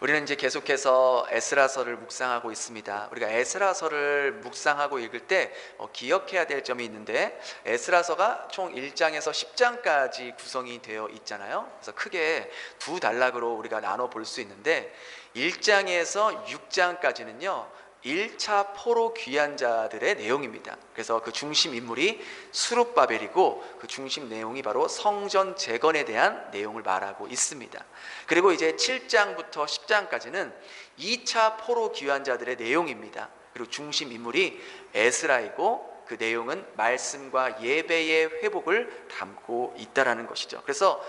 우리는 이제 계속해서 에스라서를 묵상하고 있습니다. 우리가 에스라서를 묵상하고 읽을 때 기억해야 될 점이 있는데, 에스라서가 총 1장에서 10장까지 구성이 되어 있잖아요. 그래서 크게 두 단락으로 우리가 나눠 볼 수 있는데, 1장에서 6장까지는요 1차 포로 귀환 자들의 내용입니다. 그래서 그 중심 인물이 스룹바벨이고, 그 중심 내용이 바로 성전 재건에 대한 내용을 말하고 있습니다. 그리고 이제 7장부터 10장까지는 2차 포로 귀환 자들의 내용입니다. 그리고 중심 인물이 에스라이고, 그 내용은 말씀과 예배의 회복을 담고 있다라는 것이죠. 그래서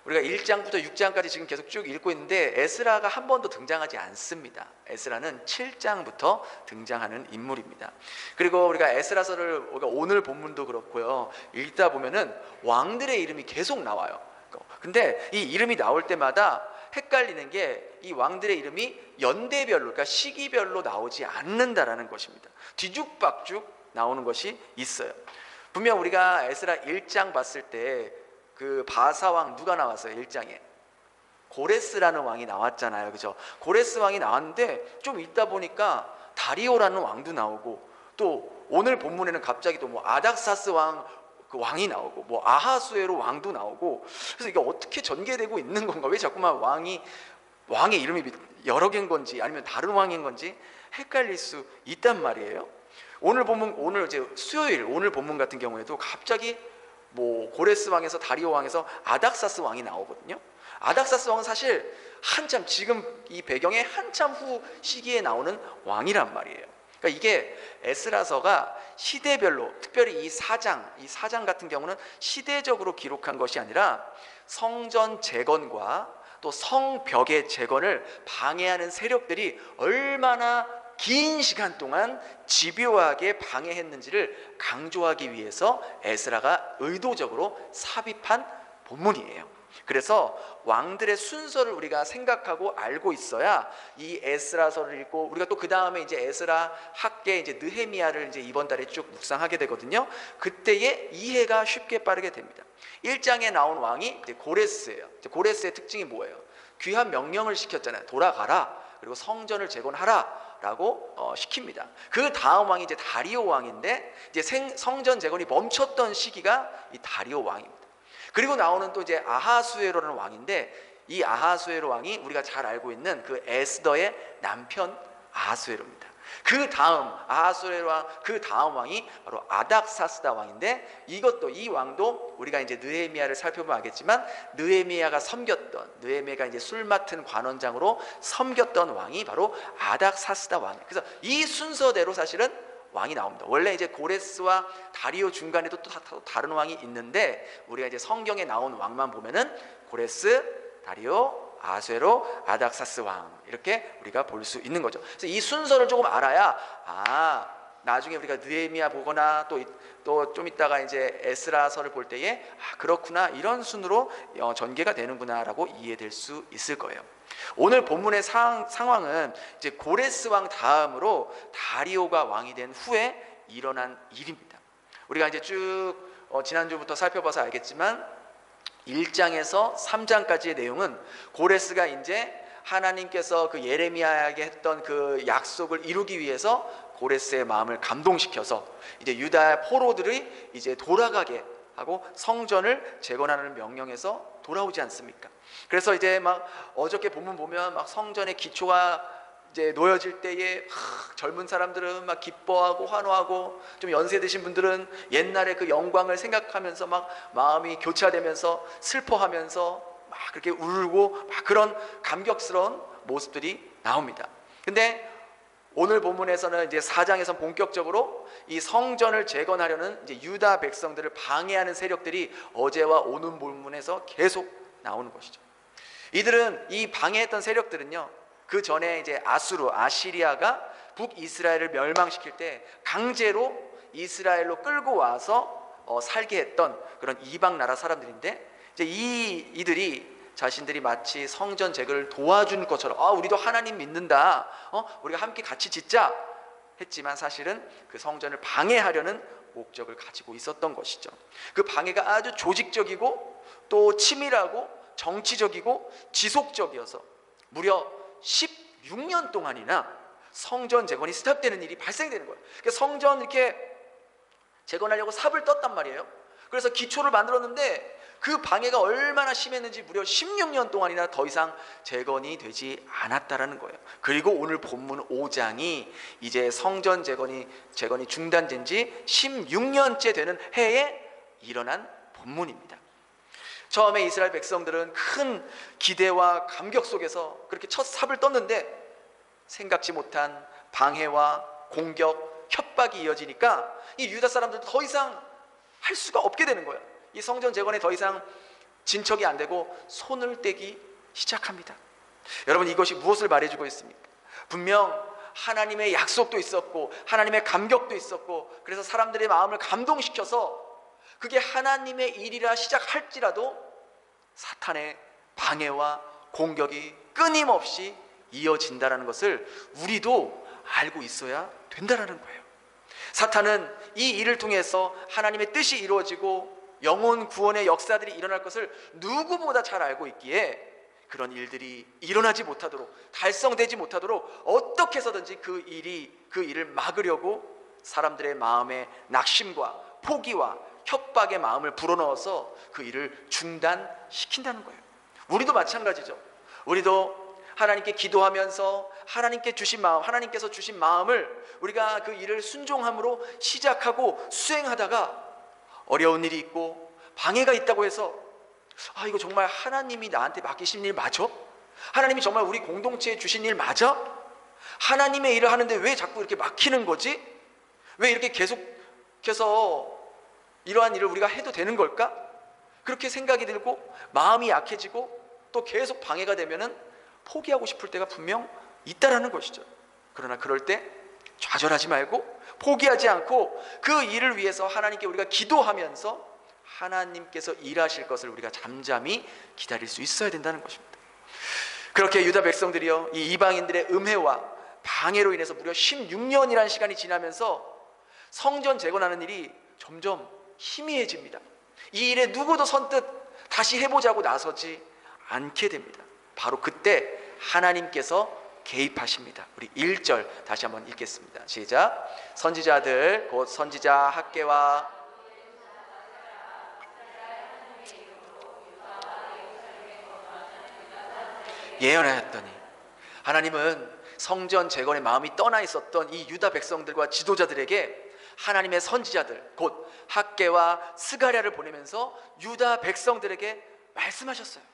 우리가 1장부터 6장까지 지금 계속 쭉 읽고 있는데, 에스라가 한 번도 등장하지 않습니다. 에스라는 7장부터 등장하는 인물입니다. 그리고 우리가 에스라서를 우리가 오늘 본문도 그렇고요, 읽다 보면은 왕들의 이름이 계속 나와요. 근데 이 이름이 나올 때마다 헷갈리는 게, 이 왕들의 이름이 연대별로, 그러니까 시기별로 나오지 않는다라는 것입니다. 뒤죽박죽 나오는 것이 있어요. 분명 우리가 에스라 1장 봤을 때 그 바사왕 누가 나왔어요? 1장에 고레스라는 왕이 나왔잖아요, 그죠? 고레스 왕이 나왔는데 좀 있다 보니까 다리오라는 왕도 나오고, 또 오늘 본문에는 갑자기 또 뭐 아닥사스 왕 그 왕이 나오고, 뭐 아하수에로 왕도 나오고, 그래서 이게 어떻게 전개되고 있는 건가? 왜 자꾸만 왕의 이름이 여러 개인 건지 아니면 다른 왕인 건지 헷갈릴 수 있단 말이에요. 오늘 본문, 오늘 이제 수요일 오늘 본문 같은 경우에도 갑자기 뭐 고레스 왕에서 다리오 왕에서 아닥사스 왕이 나오거든요. 아닥사스 왕은 사실 한참 지금 이 배경에 한참 후 시기에 나오는 왕이란 말이에요. 그러니까 이게 에스라서가 시대별로, 특별히 이 4장 같은 경우는 시대적으로 기록한 것이 아니라 성전 재건과 또 성벽의 재건을 방해하는 세력들이 얼마나 긴 시간 동안 집요하게 방해했는지를 강조하기 위해서 에스라가 의도적으로 삽입한 본문이에요. 그래서 왕들의 순서를 우리가 생각하고 알고 있어야 이 에스라서를 읽고, 우리가 또 그 다음에 이제 에스라 학계 이제 느헤미야를 이제 이번 달에 쭉 묵상하게 되거든요. 그때의 이해가 쉽게 빠르게 됩니다. 1장에 나온 왕이 이제 고레스예요. 이제 고레스의 특징이 뭐예요? 귀한 명령을 시켰잖아요. 돌아가라, 그리고 성전을 재건하라 라고 시킵니다. 그 다음 왕이 이제 다리오 왕인데, 이제 성전 재건이 멈췄던 시기가 이 다리오 왕입니다. 그리고 나오는 또 이제 아하수에로라는 왕인데, 이 아하수에로 왕이 우리가 잘 알고 있는 그 에스더의 남편 아하수에로입니다. 그 다음 아하수에로 왕, 그 다음 왕이 바로 아닥사스다 왕인데, 이 왕도 우리가 이제 느헤미야를 살펴보면 알겠지만, 느헤미야가 이제 술 맡은 관원장으로 섬겼던 왕이 바로 아닥사스다 왕이에요. 그래서 이 순서대로 사실은 왕이 나옵니다. 원래 이제 고레스와 다리오 중간에도 또 다른 왕이 있는데, 우리가 이제 성경에 나온 왕만 보면은 고레스, 다리오, 아하수에로, 아닥사스 왕, 이렇게 우리가 볼 수 있는 거죠. 그래서 이 순서를 조금 알아야, 나중에 우리가 느헤미야 보거나 또 좀 있다가 이제 에스라서를 볼 때에 그렇구나, 이런 순으로 전개가 되는구나라고 이해될 수 있을 거예요. 오늘 본문의 상황은 이제 고레스 왕 다음으로 다리오가 왕이 된 후에 일어난 일입니다. 우리가 이제 쭉 지난주부터 살펴봐서 알겠지만, 1장에서 3장까지의 내용은 고레스가 이제 하나님께서 그 예레미야에게 했던 그 약속을 이루기 위해서 고레스의 마음을 감동시켜서 이제 유다 포로들이 이제 돌아가게 하고 성전을 재건하는 명령에서 돌아오지 않습니까? 그래서 이제 막 어저께 본문 보면 막 성전의 기초가 이제 놓여질 때에 젊은 사람들은 막 기뻐하고 환호하고, 좀 연세 드신 분들은 옛날의 그 영광을 생각하면서 막 마음이 교차되면서 슬퍼하면서 막 그렇게 울고 막 그런 감격스러운 모습들이 나옵니다. 근데 오늘 본문에서는 이제 4장에서 본격적으로 이 성전을 재건하려는 이제 유다 백성들을 방해하는 세력들이 어제와 오늘 본문에서 계속 나오는 것이죠. 이들은, 이 방해했던 세력들은요, 그 전에 이제 아시리아가 북이스라엘을 멸망시킬 때 강제로 이스라엘로 끌고 와서 살게 했던 그런 이방 나라 사람들인데, 이제 이들이 자신들이 마치 성전 재건을 도와준 것처럼, 우리도 하나님 믿는다, 우리가 함께 같이 짓자 했지만, 사실은 그 성전을 방해하려는 목적을 가지고 있었던 것이죠. 그 방해가 아주 조직적이고 또 치밀하고 정치적이고 지속적이어서 무려 16년 동안이나 성전 재건이 스탑되는 일이 발생되는 거예요. 그러니까 성전 이렇게 재건하려고 삽을 떴단 말이에요. 그래서 기초를 만들었는데 그 방해가 얼마나 심했는지 무려 16년 동안이나 더 이상 재건이 되지 않았다라는 거예요. 그리고 오늘 본문 5장이 이제 성전 재건이 중단된 지 16년째 되는 해에 일어난 본문입니다. 처음에 이스라엘 백성들은 큰 기대와 감격 속에서 그렇게 첫 삽을 떴는데 생각지 못한 방해와 공격, 협박이 이어지니까 이 유다 사람들도 더 이상 할 수가 없게 되는 거예요. 이 성전 재건에 더 이상 진척이 안 되고 손을 떼기 시작합니다. 여러분, 이것이 무엇을 말해주고 있습니까? 분명 하나님의 약속도 있었고 하나님의 감격도 있었고 그래서 사람들의 마음을 감동시켜서 그게 하나님의 일이라 시작할지라도 사탄의 방해와 공격이 끊임없이 이어진다는 것을 우리도 알고 있어야 된다는 거예요. 사탄은 이 일을 통해서 하나님의 뜻이 이루어지고 영혼 구원의 역사들이 일어날 것을 누구보다 잘 알고 있기에 그런 일들이 일어나지 못하도록, 달성되지 못하도록 어떻게 해서든지 그 일을 막으려고 사람들의 마음에 낙심과 포기와 협박의 마음을 불어넣어서 그 일을 중단시킨다는 거예요. 우리도 마찬가지죠. 우리도 하나님께 기도하면서 하나님께 주신 마음, 하나님께서 주신 마음을 우리가 그 일을 순종함으로 시작하고 수행하다가 어려운 일이 있고 방해가 있다고 해서 이거 정말 하나님이 나한테 맡기신 일 맞아? 하나님이 정말 우리 공동체에 주신 일 맞아? 하나님의 일을 하는데 왜 자꾸 이렇게 막히는 거지? 왜 이렇게 계속해서 이러한 일을 우리가 해도 되는 걸까? 그렇게 생각이 들고 마음이 약해지고 또 계속 방해가 되면은 포기하고 싶을 때가 분명 있다라는 것이죠. 그러나 그럴 때 좌절하지 말고 포기하지 않고 그 일을 위해서 하나님께 우리가 기도하면서 하나님께서 일하실 것을 우리가 잠잠히 기다릴 수 있어야 된다는 것입니다. 그렇게 유다 백성들이요, 이 이방인들의 음해와 방해로 인해서 무려 16년이라는 시간이 지나면서 성전 재건하는 일이 점점 희미해집니다. 이 일에 누구도 선뜻 다시 해보자고 나서지 않게 됩니다. 바로 그때 하나님께서 개입하십니다. 우리 1절 다시 한번 읽겠습니다. 시작. 선지자들 곧 선지자 학개와 예언하였더니, 하나님은 성전 재건의 마음이 떠나 있었던 이 유다 백성들과 지도자들에게 하나님의 선지자들 곧 학개와 스가랴를 보내면서 유다 백성들에게 말씀하셨어요.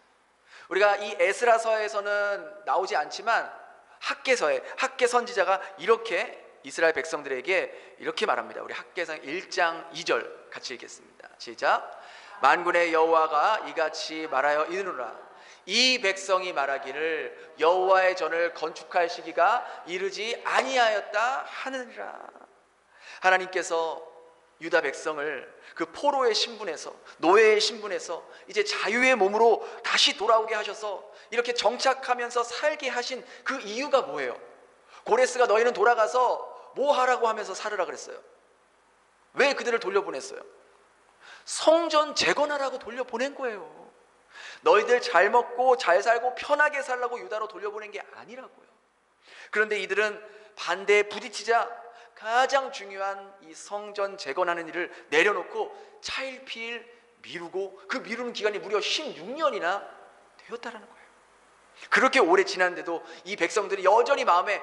우리가 이 에스라서에서는 나오지 않지만 학개서에 학개 선지자가 이렇게 이스라엘 백성들에게 이렇게 말합니다. 우리 학개상 1장 2절 같이 읽겠습니다. 시작. 만군의 여호와가 이같이 말하여 이르노라. 이 백성이 말하기를 여호와의 전을 건축할 시기가 이르지 아니하였다 하느니라. 하나님께서 유다 백성을 그 포로의 신분에서, 노예의 신분에서 이제 자유의 몸으로 다시 돌아오게 하셔서 이렇게 정착하면서 살게 하신 그 이유가 뭐예요? 고레스가 너희는 돌아가서 뭐 하라고 하면서 살으라 그랬어요? 왜 그들을 돌려보냈어요? 성전 재건하라고 돌려보낸 거예요. 너희들 잘 먹고 잘 살고 편하게 살라고 유다로 돌려보낸 게 아니라고요. 그런데 이들은 반대에 부딪히자 가장 중요한 이 성전 재건하는 일을 내려놓고 차일피일 미루고 그 미루는 기간이 무려 16년이나 되었다라는 거예요. 그렇게 오래 지났는데도 이 백성들이 여전히 마음에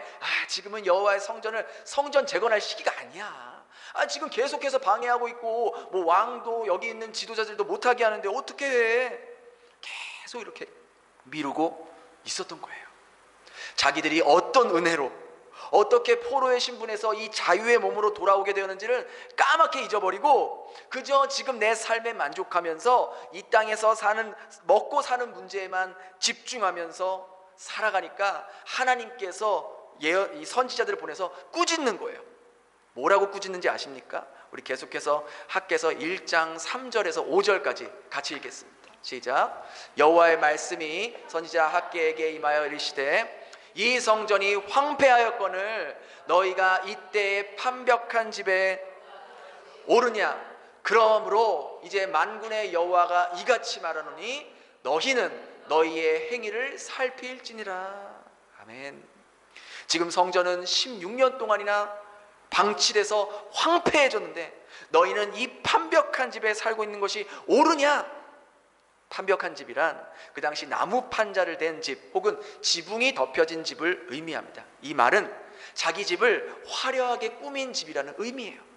지금은 여호와의 성전 재건할 시기가 아니야. 지금 계속해서 방해하고 있고 뭐 왕도 여기 있는 지도자들도 못하게 하는데 어떻게 해? 계속 이렇게 미루고 있었던 거예요. 자기들이 어떤 은혜로 어떻게 포로의 신분에서 이 자유의 몸으로 돌아오게 되었는지를 까맣게 잊어버리고 그저 지금 내 삶에 만족하면서 이 땅에서 먹고 사는 문제에만 집중하면서 살아가니까 하나님께서 이 선지자들을 보내서 꾸짖는 거예요. 뭐라고 꾸짖는지 아십니까? 우리 계속해서 학개서 1장 3절에서 5절까지 같이 읽겠습니다. 시작. 여호와의 말씀이 선지자 학개에게 임하여 이르시되 이 성전이 황폐하였거늘 너희가 이때에 판벽한 집에 오르냐? 그러므로 이제 만군의 여호와가 이같이 말하노니 너희는 너희의 행위를 살필지니라. 아멘. 지금 성전은 16년 동안이나 방치돼서 황폐해졌는데 너희는 이 판벽한 집에 살고 있는 것이 옳으냐? 판벽한 집이란 그 당시 나무 판자를 댄 집 혹은 지붕이 덮여진 집을 의미합니다. 이 말은 자기 집을 화려하게 꾸민 집이라는 의미예요.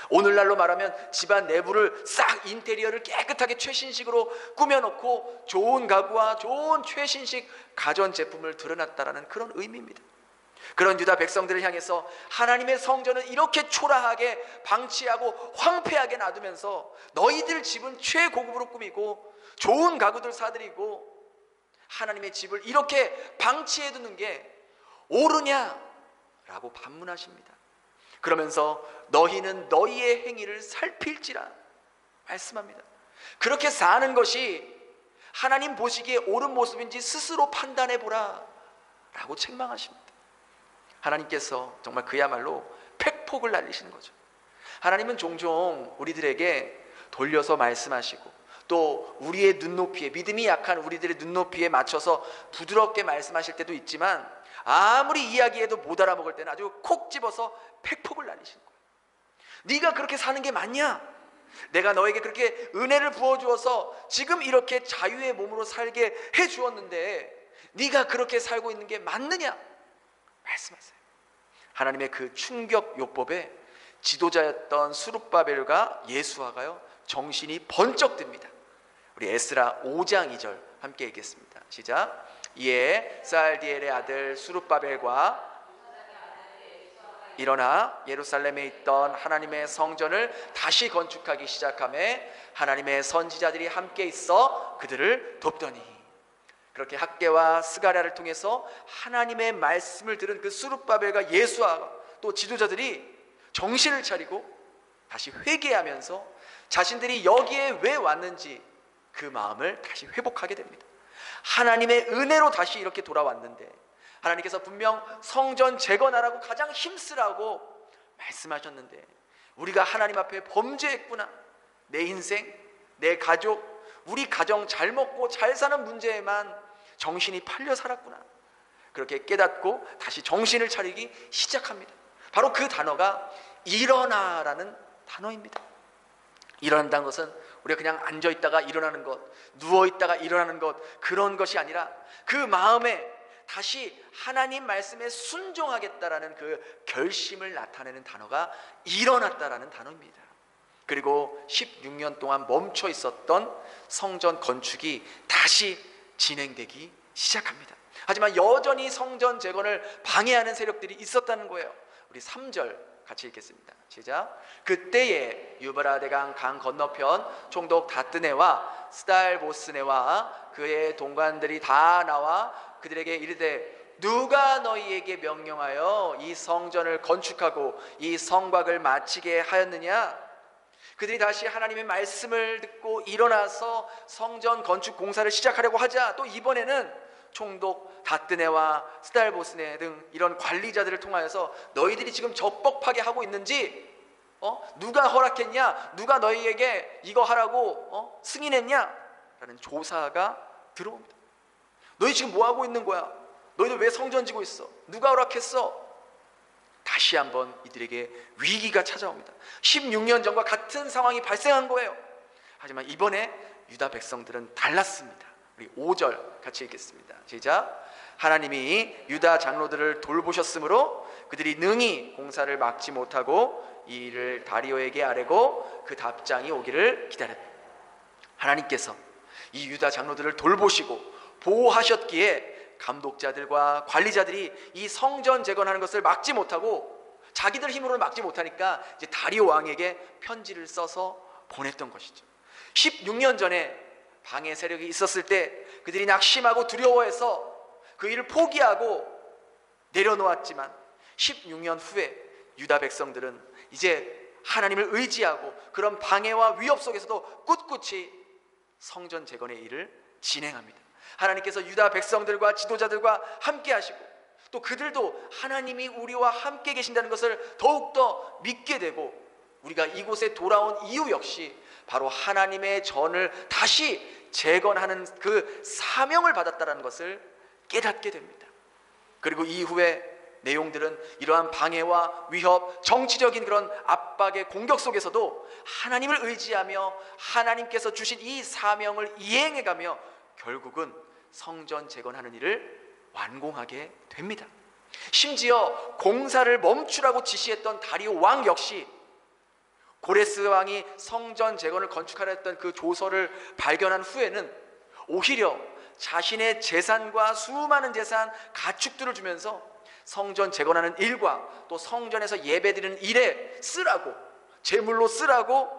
오늘날로 말하면 집안 내부를 싹 인테리어를 깨끗하게 최신식으로 꾸며놓고 좋은 가구와 좋은 최신식 가전제품을 드러났다라는 그런 의미입니다. 그런 유다 백성들을 향해서 하나님의 성전은 이렇게 초라하게 방치하고 황폐하게 놔두면서 너희들 집은 최고급으로 꾸미고 좋은 가구들 사들이고 하나님의 집을 이렇게 방치해두는 게 옳으냐라고 반문하십니다. 그러면서 너희는 너희의 행위를 살필지라 말씀합니다. 그렇게 사는 것이 하나님 보시기에 옳은 모습인지 스스로 판단해보라 라고 책망하십니다. 하나님께서 정말 그야말로 팩폭을 날리시는 거죠. 하나님은 종종 우리들에게 돌려서 말씀하시고 또 우리의 눈높이에, 믿음이 약한 우리들의 눈높이에 맞춰서 부드럽게 말씀하실 때도 있지만 아무리 이야기해도 못 알아먹을 때는 아주 콕 집어서 팩폭을 날리시는 거예요. 네가 그렇게 사는 게 맞냐? 내가 너에게 그렇게 은혜를 부어주어서 지금 이렇게 자유의 몸으로 살게 해주었는데 네가 그렇게 살고 있는 게 맞느냐? 말씀하세요. 하나님의 그 충격 요법에 지도자였던 스룹바벨과 예수아가요 정신이 번쩍 듭니다. 우리 에스라 5장 2절 함께 읽겠습니다. 시작. 이에 스알디엘의 아들 스룹바벨과 일어나 예루살렘에 있던 하나님의 성전을 다시 건축하기 시작하매 하나님의 선지자들이 함께 있어 그들을 돕더니, 그렇게 학개와 스가랴를 통해서 하나님의 말씀을 들은 그 스룹바벨과 예수아 또 지도자들이 정신을 차리고 다시 회개하면서 자신들이 여기에 왜 왔는지 그 마음을 다시 회복하게 됩니다. 하나님의 은혜로 다시 이렇게 돌아왔는데 하나님께서 분명 성전 재건하라고 가장 힘쓰라고 말씀하셨는데 우리가 하나님 앞에 범죄했구나. 내 인생, 내 가족, 우리 가정 잘 먹고 잘 사는 문제에만 정신이 팔려 살았구나. 그렇게 깨닫고 다시 정신을 차리기 시작합니다. 바로 그 단어가 일어나라는 단어입니다. 일어난다는 것은 우리가 그냥 앉아있다가 일어나는 것, 누워있다가 일어나는 것, 그런 것이 아니라 그 마음에 다시 하나님 말씀에 순종하겠다라는 그 결심을 나타내는 단어가 일어났다라는 단어입니다. 그리고 16년 동안 멈춰 있었던 성전 건축이 다시 진행되기 시작합니다. 하지만 여전히 성전 재건을 방해하는 세력들이 있었다는 거예요. 우리 3절 같이 읽겠습니다. 시작. 그때에 유브라데강 강 건너편 총독 다뜨네와 스달보스네와 그의 동관들이 다 나와 그들에게 이르되 누가 너희에게 명령하여 이 성전을 건축하고 이 성곽을 마치게 하였느냐? 그들이 다시 하나님의 말씀을 듣고 일어나서 성전 건축 공사를 시작하려고 하자 또 이번에는 총독 다뜨네와 스달보스네 등 이런 관리자들을 통하여서 너희들이 지금 적법하게 하고 있는지 누가 허락했냐? 누가 너희에게 이거 하라고 승인했냐? 라는 조사가 들어옵니다. 너희 지금 뭐 하고 있는 거야? 너희들 왜 성전 지고 있어? 누가 허락했어? 다시 한번 이들에게 위기가 찾아옵니다. 16년 전과 같은 상황이 발생한 거예요. 하지만 이번에 유다 백성들은 달랐습니다. 우리 5절 같이 읽겠습니다. 시작. 하나님이 유다 장로들을 돌보셨으므로 그들이 능히 공사를 막지 못하고 이 일을 다리오에게 아뢰고 그 답장이 오기를 기다렸다. 하나님께서 이 유다 장로들을 돌보시고 보호하셨기에 감독자들과 관리자들이 이 성전 재건하는 것을 막지 못하고 자기들 힘으로는 막지 못하니까 이제 다리오 왕에게 편지를 써서 보냈던 것이죠. 16년 전에 방해 세력이 있었을 때 그들이 낙심하고 두려워해서 그 일을 포기하고 내려놓았지만 16년 후에 유다 백성들은 이제 하나님을 의지하고 그런 방해와 위협 속에서도 꿋꿋이 성전 재건의 일을 진행합니다. 하나님께서 유다 백성들과 지도자들과 함께 하시고 또 그들도 하나님이 우리와 함께 계신다는 것을 더욱더 믿게 되고 우리가 이곳에 돌아온 이유 역시 바로 하나님의 전을 다시 재건하는 그 사명을 받았다는 것을 깨닫게 됩니다. 그리고 이후에 내용들은 이러한 방해와 위협, 정치적인 그런 압박의 공격 속에서도 하나님을 의지하며 하나님께서 주신 이 사명을 이행해가며 결국은 성전 재건하는 일을 완공하게 됩니다. 심지어 공사를 멈추라고 지시했던 다리오 왕 역시 고레스 왕이 성전 재건을 건축하려 했던 그 조서를 발견한 후에는 오히려 자신의 재산과 수많은 재산, 가축들을 주면서 성전 재건하는 일과 또 성전에서 예배드리는 일에 쓰라고, 제물로 쓰라고,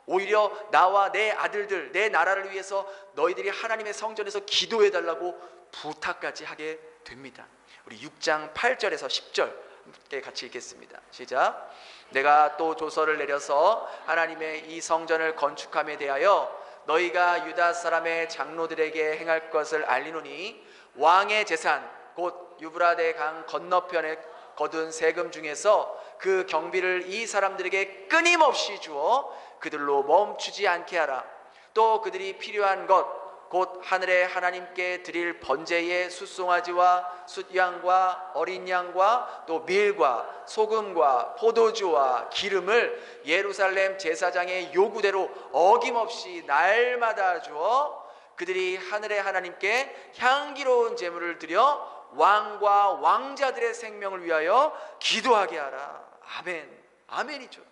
오히려 나와 내 아들들, 내 나라를 위해서 너희들이 하나님의 성전에서 기도해달라고 부탁까지 하게 됩니다. 우리 6장 8절에서 10절 함께 같이 읽겠습니다. 시작. 내가 또 조서를 내려서 하나님의 이 성전을 건축함에 대하여 너희가 유다 사람의 장로들에게 행할 것을 알리노니 왕의 재산 곧 유브라데 강 건너편에 거둔 세금 중에서 그 경비를 이 사람들에게 끊임없이 주어 그들로 멈추지 않게 하라. 또 그들이 필요한 것 곧 하늘의 하나님께 드릴 번제의 숫송아지와 숫양과 어린 양과 또 밀과 소금과 포도주와 기름을 예루살렘 제사장의 요구대로 어김없이 날마다 주어 그들이 하늘의 하나님께 향기로운 제물을 드려 왕과 왕자들의 생명을 위하여 기도하게 하라. 아멘. 아멘이죠.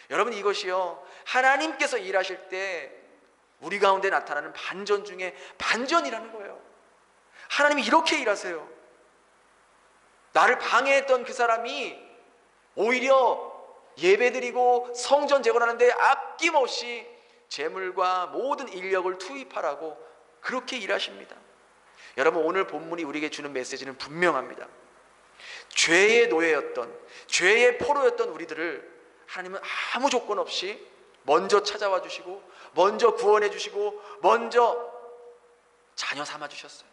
여러분, 이것이요 하나님께서 일하실 때 우리 가운데 나타나는 반전 중에 반전이라는 거예요. 하나님이 이렇게 일하세요. 나를 방해했던 그 사람이 오히려 예배드리고 성전 재건하는데 아낌없이 재물과 모든 인력을 투입하라고 그렇게 일하십니다. 여러분, 오늘 본문이 우리에게 주는 메시지는 분명합니다. 죄의 노예였던, 죄의 포로였던 우리들을 하나님은 아무 조건 없이 먼저 찾아와 주시고 먼저 구원해 주시고 먼저 자녀 삼아 주셨어요.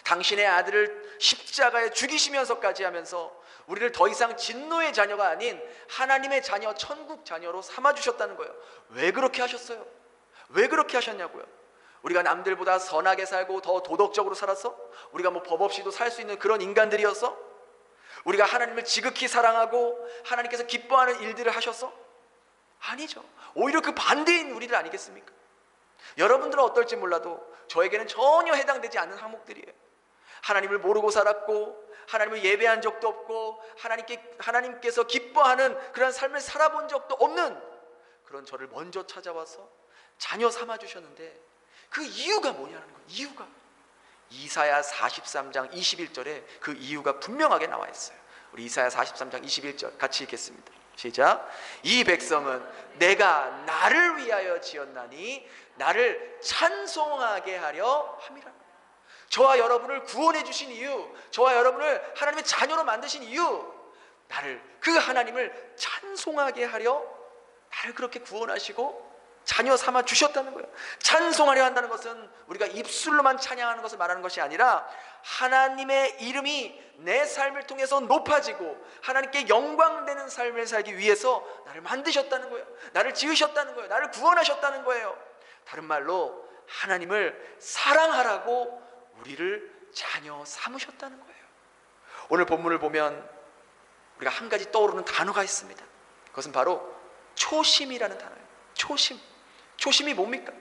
당신의 아들을 십자가에 죽이시면서까지 하면서 우리를 더 이상 진노의 자녀가 아닌 하나님의 자녀, 천국 자녀로 삼아 주셨다는 거예요. 왜 그렇게 하셨어요? 왜 그렇게 하셨냐고요? 우리가 남들보다 선하게 살고 더 도덕적으로 살았어? 우리가 뭐 법 없이도 살 수 있는 그런 인간들이었어? 우리가 하나님을 지극히 사랑하고 하나님께서 기뻐하는 일들을 하셨어? 아니죠. 오히려 그 반대인 우리들 아니겠습니까? 여러분들은 어떨지 몰라도 저에게는 전혀 해당되지 않는 항목들이에요. 하나님을 모르고 살았고 하나님을 예배한 적도 없고 하나님께서 기뻐하는 그런 삶을 살아본 적도 없는 그런 저를 먼저 찾아와서 자녀 삼아 주셨는데 그 이유가 뭐냐는 거예요. 이유가 이사야 43장 21절에 그 이유가 분명하게 나와 있어요. 우리 이사야 43장 21절 같이 읽겠습니다. 시작. 이 백성은 내가 나를 위하여 지었나니 나를 찬송하게 하려 함이라. 저와 여러분을 구원해 주신 이유, 저와 여러분을 하나님의 자녀로 만드신 이유, 나를, 그 하나님을 찬송하게 하려 나를 그렇게 구원하시고 자녀 삼아 주셨다는 거예요. 찬송하려 한다는 것은 우리가 입술로만 찬양하는 것을 말하는 것이 아니라 하나님의 이름이 내 삶을 통해서 높아지고 하나님께 영광되는 삶을 살기 위해서 나를 만드셨다는 거예요. 나를 지으셨다는 거예요. 나를 구원하셨다는 거예요. 다른 말로 하나님을 사랑하라고 우리를 자녀 삼으셨다는 거예요. 오늘 본문을 보면 우리가 한 가지 떠오르는 단어가 있습니다. 그것은 바로 초심이라는 단어예요. 초심. 초심이 뭡니까?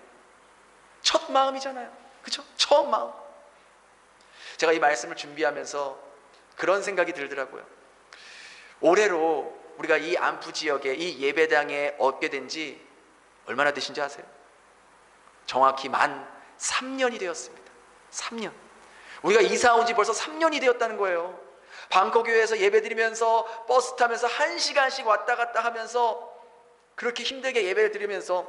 첫 마음이잖아요. 그렇죠? 처음 마음. 제가 이 말씀을 준비하면서 그런 생각이 들더라고요. 올해로 우리가 이 안프 지역에 이 예배당에 얻게 된 지 얼마나 되신지 아세요? 정확히 만 3년이 되었습니다. 3년. 우리가 이사 온 지 벌써 3년이 되었다는 거예요. 방콕교회에서 예배드리면서 버스 타면서 1시간씩 왔다 갔다 하면서 그렇게 힘들게 예배를 드리면서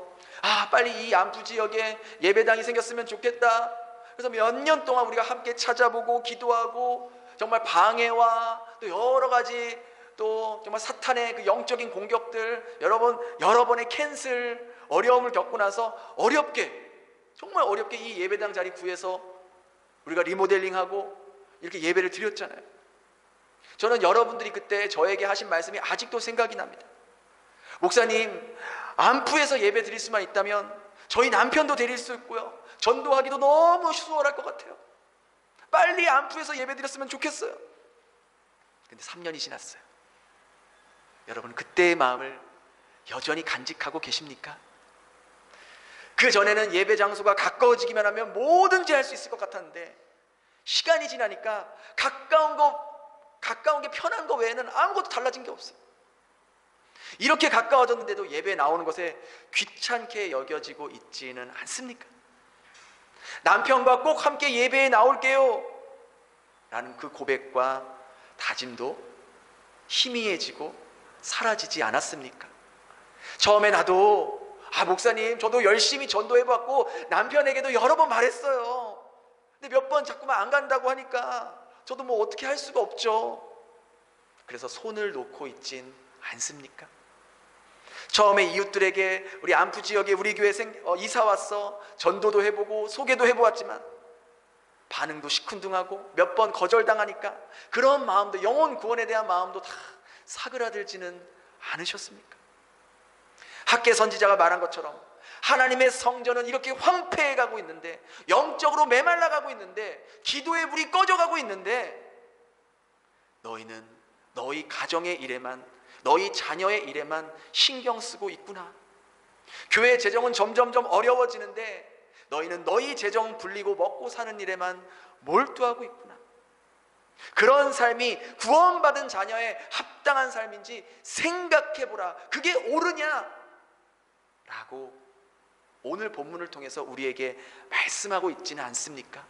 빨리 이 안프 지역에 예배당이 생겼으면 좋겠다. 그래서 몇 년 동안 우리가 함께 찾아보고 기도하고 정말 방해와 또 여러 가지 또 정말 사탄의 그 영적인 공격들 여러 번의 캔슬 어려움을 겪고 나서 정말 어렵게 이 예배당 자리 구해서 우리가 리모델링하고 이렇게 예배를 드렸잖아요. 저는 여러분들이 그때 저에게 하신 말씀이 아직도 생각이 납니다. 목사님, 안프에서 예배 드릴 수만 있다면 저희 남편도 데릴 수 있고요, 전도하기도 너무 수월할 것 같아요. 빨리 안프에서 예배 드렸으면 좋겠어요. 근데 3년이 지났어요. 여러분, 그때의 마음을 여전히 간직하고 계십니까? 그 전에는 예배 장소가 가까워지기만 하면 뭐든지 할 수 있을 것 같았는데, 시간이 지나니까 가까운 게 편한 거 외에는 아무것도 달라진 게 없어요. 이렇게 가까워졌는데도 예배에 나오는 것에 귀찮게 여겨지고 있지는 않습니까? 남편과 꼭 함께 예배에 나올게요 라는 그 고백과 다짐도 희미해지고 사라지지 않았습니까? 처음에 나도 목사님, 저도 열심히 전도해봤고 남편에게도 여러 번 말했어요. 근데 몇 번 자꾸만 안 간다고 하니까 저도 뭐 어떻게 할 수가 없죠. 그래서 손을 놓고 있진 않습니까? 처음에 이웃들에게 우리 안푸 지역에 우리 교회 이사 왔어, 전도도 해보고 소개도 해보았지만 반응도 시큰둥하고 몇 번 거절당하니까 그런 마음도, 영혼 구원에 대한 마음도 다 사그라들지는 않으셨습니까? 학계 선지자가 말한 것처럼 하나님의 성전은 이렇게 황폐해가고 있는데, 영적으로 메말라가고 있는데, 기도의 불이 꺼져가고 있는데, 너희는 너희 가정의 일에만, 너희 자녀의 일에만 신경 쓰고 있구나. 교회 재정은 점점점 어려워지는데 너희는 너희 재정 불리고 먹고 사는 일에만 몰두하고 있구나. 그런 삶이 구원받은 자녀의 합당한 삶인지 생각해보라. 그게 옳으냐? 라고 오늘 본문을 통해서 우리에게 말씀하고 있지는 않습니까?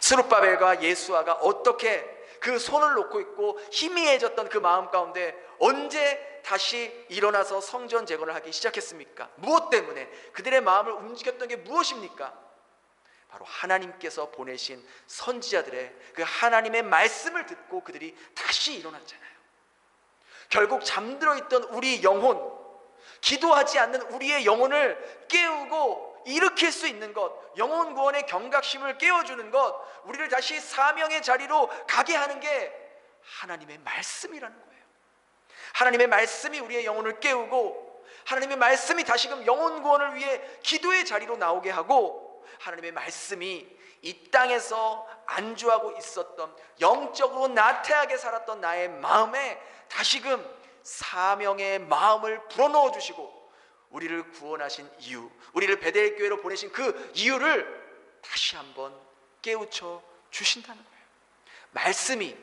스룹바벨과 예수아가 어떻게 그 손을 놓고 있고 희미해졌던 그 마음 가운데 언제 다시 일어나서 성전 재건을 하기 시작했습니까? 무엇 때문에? 그들의 마음을 움직였던 게 무엇입니까? 바로 하나님께서 보내신 선지자들의 그 하나님의 말씀을 듣고 그들이 다시 일어났잖아요. 결국 잠들어 있던 우리 영혼, 기도하지 않는 우리의 영혼을 깨우고 일으킬 수 있는 것, 영혼 구원의 경각심을 깨워주는 것, 우리를 다시 사명의 자리로 가게 하는 게 하나님의 말씀이라는 거예요. 하나님의 말씀이 우리의 영혼을 깨우고, 하나님의 말씀이 다시금 영혼 구원을 위해 기도의 자리로 나오게 하고, 하나님의 말씀이 이 땅에서 안주하고 있었던, 영적으로 나태하게 살았던 나의 마음에 다시금 사명의 마음을 불어넣어 주시고, 우리를 구원하신 이유, 우리를 베델 교회로 보내신 그 이유를 다시 한번 깨우쳐 주신다는 거예요. 말씀이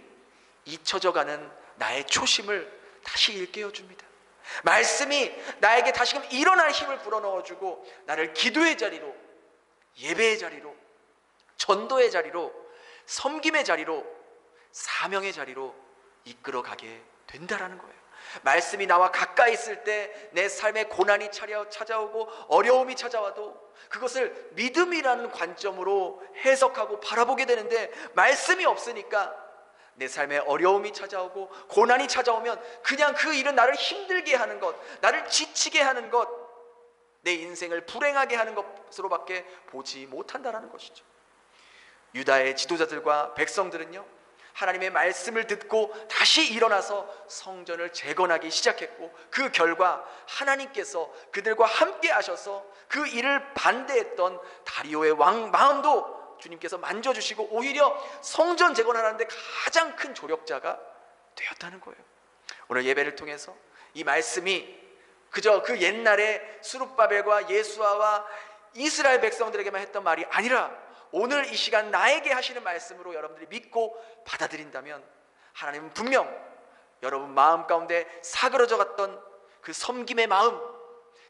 잊혀져가는 나의 초심을 다시 일깨워 줍니다. 말씀이 나에게 다시금 일어날 힘을 불어넣어 주고, 나를 기도의 자리로, 예배의 자리로, 전도의 자리로, 섬김의 자리로, 사명의 자리로 이끌어가게 된다라는 거예요. 말씀이 나와 가까이 있을 때 내 삶에 고난이 찾아오고 어려움이 찾아와도 그것을 믿음이라는 관점으로 해석하고 바라보게 되는데, 말씀이 없으니까 내 삶에 어려움이 찾아오고 고난이 찾아오면 그냥 그 일은 나를 힘들게 하는 것, 나를 지치게 하는 것, 내 인생을 불행하게 하는 것으로밖에 보지 못한다라는 것이죠. 유다의 지도자들과 백성들은요, 하나님의 말씀을 듣고 다시 일어나서 성전을 재건하기 시작했고, 그 결과 하나님께서 그들과 함께 하셔서 그 일을 반대했던 다리오의 왕 마음도 주님께서 만져주시고 오히려 성전 재건하는데 가장 큰 조력자가 되었다는 거예요. 오늘 예배를 통해서 이 말씀이 그저 그 옛날에 스룹바벨과 예수아와 이스라엘 백성들에게만 했던 말이 아니라 오늘 이 시간 나에게 하시는 말씀으로 여러분들이 믿고 받아들인다면, 하나님은 분명 여러분 마음 가운데 사그러져 갔던 그 섬김의 마음,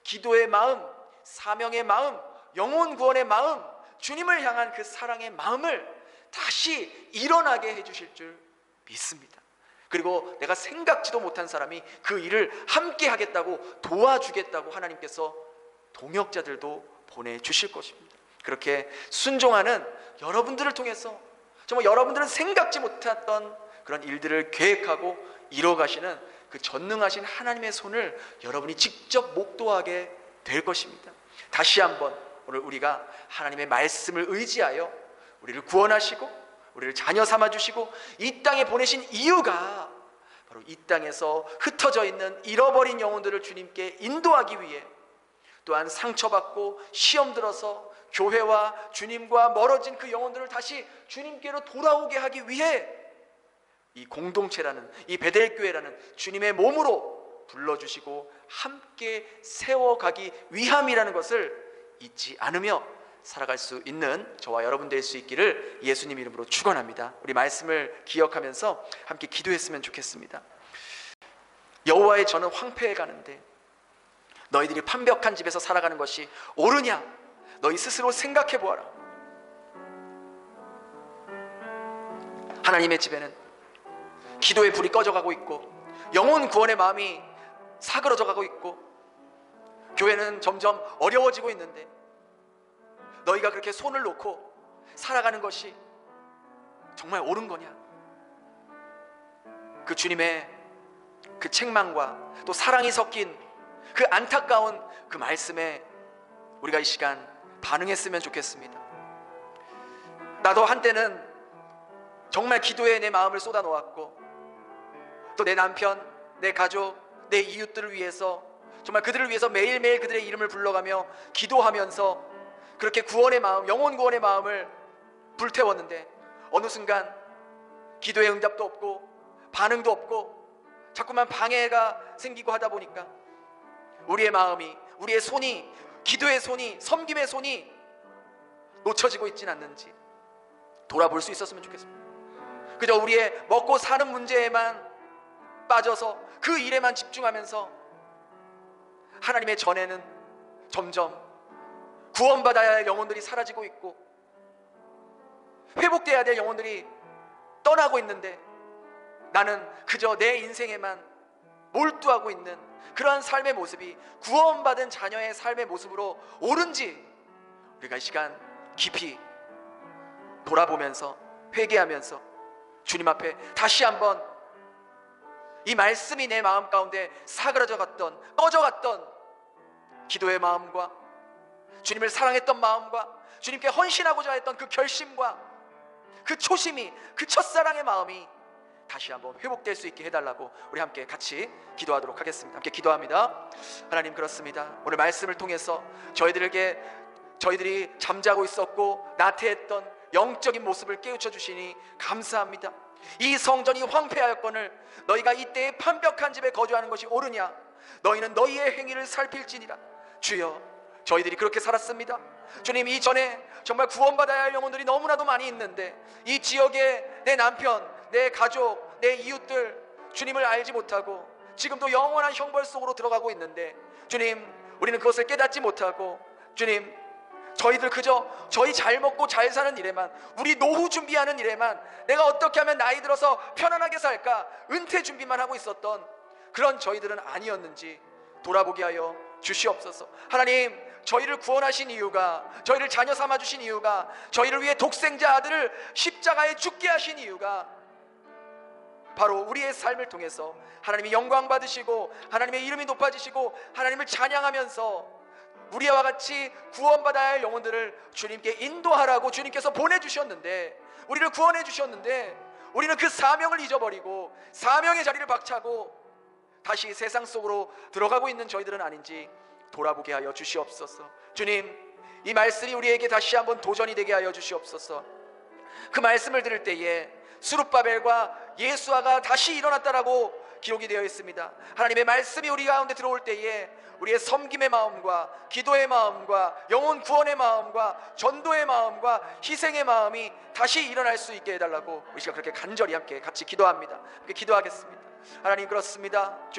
기도의 마음, 사명의 마음, 영혼 구원의 마음, 주님을 향한 그 사랑의 마음을 다시 일어나게 해주실 줄 믿습니다. 그리고 내가 생각지도 못한 사람이 그 일을 함께 하겠다고, 도와주겠다고 하나님께서 동역자들도 보내주실 것입니다. 그렇게 순종하는 여러분들을 통해서 정말 여러분들은 생각지 못했던 그런 일들을 계획하고 이뤄가시는 그 전능하신 하나님의 손을 여러분이 직접 목도하게 될 것입니다. 다시 한번 오늘 우리가 하나님의 말씀을 의지하여 우리를 구원하시고 우리를 자녀 삼아주시고 이 땅에 보내신 이유가 바로 이 땅에서 흩어져 있는 잃어버린 영혼들을 주님께 인도하기 위해, 또한 상처받고 시험 들어서 교회와 주님과 멀어진 그 영혼들을 다시 주님께로 돌아오게 하기 위해 이 공동체라는, 이 베델교회라는 주님의 몸으로 불러주시고 함께 세워가기 위함이라는 것을 잊지 않으며 살아갈 수 있는 저와 여러분 될 수 있기를 예수님 이름으로 축원합니다. 우리 말씀을 기억하면서 함께 기도했으면 좋겠습니다. 여호와의 전은 황폐해 가는데 너희들이 판벽한 집에서 살아가는 것이 옳으냐? 너희 스스로 생각해 보아라. 하나님의 집에는 기도의 불이 꺼져가고 있고 영혼 구원의 마음이 사그러져 가고 있고 교회는 점점 어려워지고 있는데 너희가 그렇게 손을 놓고 살아가는 것이 정말 옳은 거냐? 그 주님의 그 책망과 또 사랑이 섞인 그 안타까운 그 말씀에 우리가 이 시간 반응했으면 좋겠습니다. 나도 한때는 정말 기도에 내 마음을 쏟아 놓았고 또 내 남편, 내 가족, 내 이웃들을 위해서 정말 그들을 위해서 매일매일 그들의 이름을 불러가며 기도하면서 그렇게 구원의 마음, 영혼 구원의 마음을 불태웠는데 어느 순간 기도의 응답도 없고 반응도 없고 자꾸만 방해가 생기고 하다 보니까 우리의 마음이, 우리의 손이, 기도의 손이, 섬김의 손이 놓쳐지고 있지는 않는지 돌아볼 수 있었으면 좋겠습니다. 그저 우리의 먹고 사는 문제에만 빠져서 그 일에만 집중하면서 하나님의 전에는 점점 구원받아야 할 영혼들이 사라지고 있고 회복돼야 될 영혼들이 떠나고 있는데 나는 그저 내 인생에만 몰두하고 있는 그러한 삶의 모습이 구원받은 자녀의 삶의 모습으로 옳은지 우리가 이 시간 깊이 돌아보면서 회개하면서 주님 앞에 다시 한번 이 말씀이 내 마음 가운데 사그라져 갔던, 꺼져갔던 기도의 마음과 주님을 사랑했던 마음과 주님께 헌신하고자 했던 그 결심과 그 초심이, 그 첫사랑의 마음이 다시 한번 회복될 수 있게 해달라고 우리 함께 같이 기도하도록 하겠습니다. 함께 기도합니다. 하나님, 그렇습니다. 오늘 말씀을 통해서 저희들이 잠자고 있었고 나태했던 영적인 모습을 깨우쳐 주시니 감사합니다. 이 성전이 황폐하였거늘 너희가 이때에 판벽한 집에 거주하는 것이 옳으냐? 너희는 너희의 행위를 살필지니라. 주여, 저희들이 그렇게 살았습니다. 주님, 이전에 정말 구원받아야 할 영혼들이 너무나도 많이 있는데 이 지역에 내 남편, 내 가족, 내 이웃들 주님을 알지 못하고 지금도 영원한 형벌 속으로 들어가고 있는데 주님, 우리는 그것을 깨닫지 못하고 주님, 저희들 그저 저희 잘 먹고 잘 사는 일에만, 우리 노후 준비하는 일에만, 내가 어떻게 하면 나이 들어서 편안하게 살까 은퇴 준비만 하고 있었던 그런 저희들은 아니었는지 돌아보게 하여 주시옵소서. 하나님, 저희를 구원하신 이유가, 저희를 자녀 삼아주신 이유가, 저희를 위해 독생자 아들을 십자가에 죽게 하신 이유가 바로 우리의 삶을 통해서 하나님이 영광 받으시고 하나님의 이름이 높아지시고 하나님을 찬양하면서 우리와 같이 구원받아야 할 영혼들을 주님께 인도하라고 주님께서 보내주셨는데, 우리를 구원해 주셨는데 우리는 그 사명을 잊어버리고 사명의 자리를 박차고 다시 세상 속으로 들어가고 있는 저희들은 아닌지 돌아보게 하여 주시옵소서. 주님, 이 말씀이 우리에게 다시 한번 도전이 되게 하여 주시옵소서. 그 말씀을 들을 때에 스룹바벨과 예수아가 다시 일어났다라고 기록이 되어 있습니다. 하나님의 말씀이 우리 가운데 들어올 때에 우리의 섬김의 마음과 기도의 마음과 영혼 구원의 마음과 전도의 마음과 희생의 마음이 다시 일어날 수 있게 해달라고 우리 시간 그렇게 간절히 함께 같이 기도합니다. 함께 기도하겠습니다. 하나님, 그렇습니다. 주님,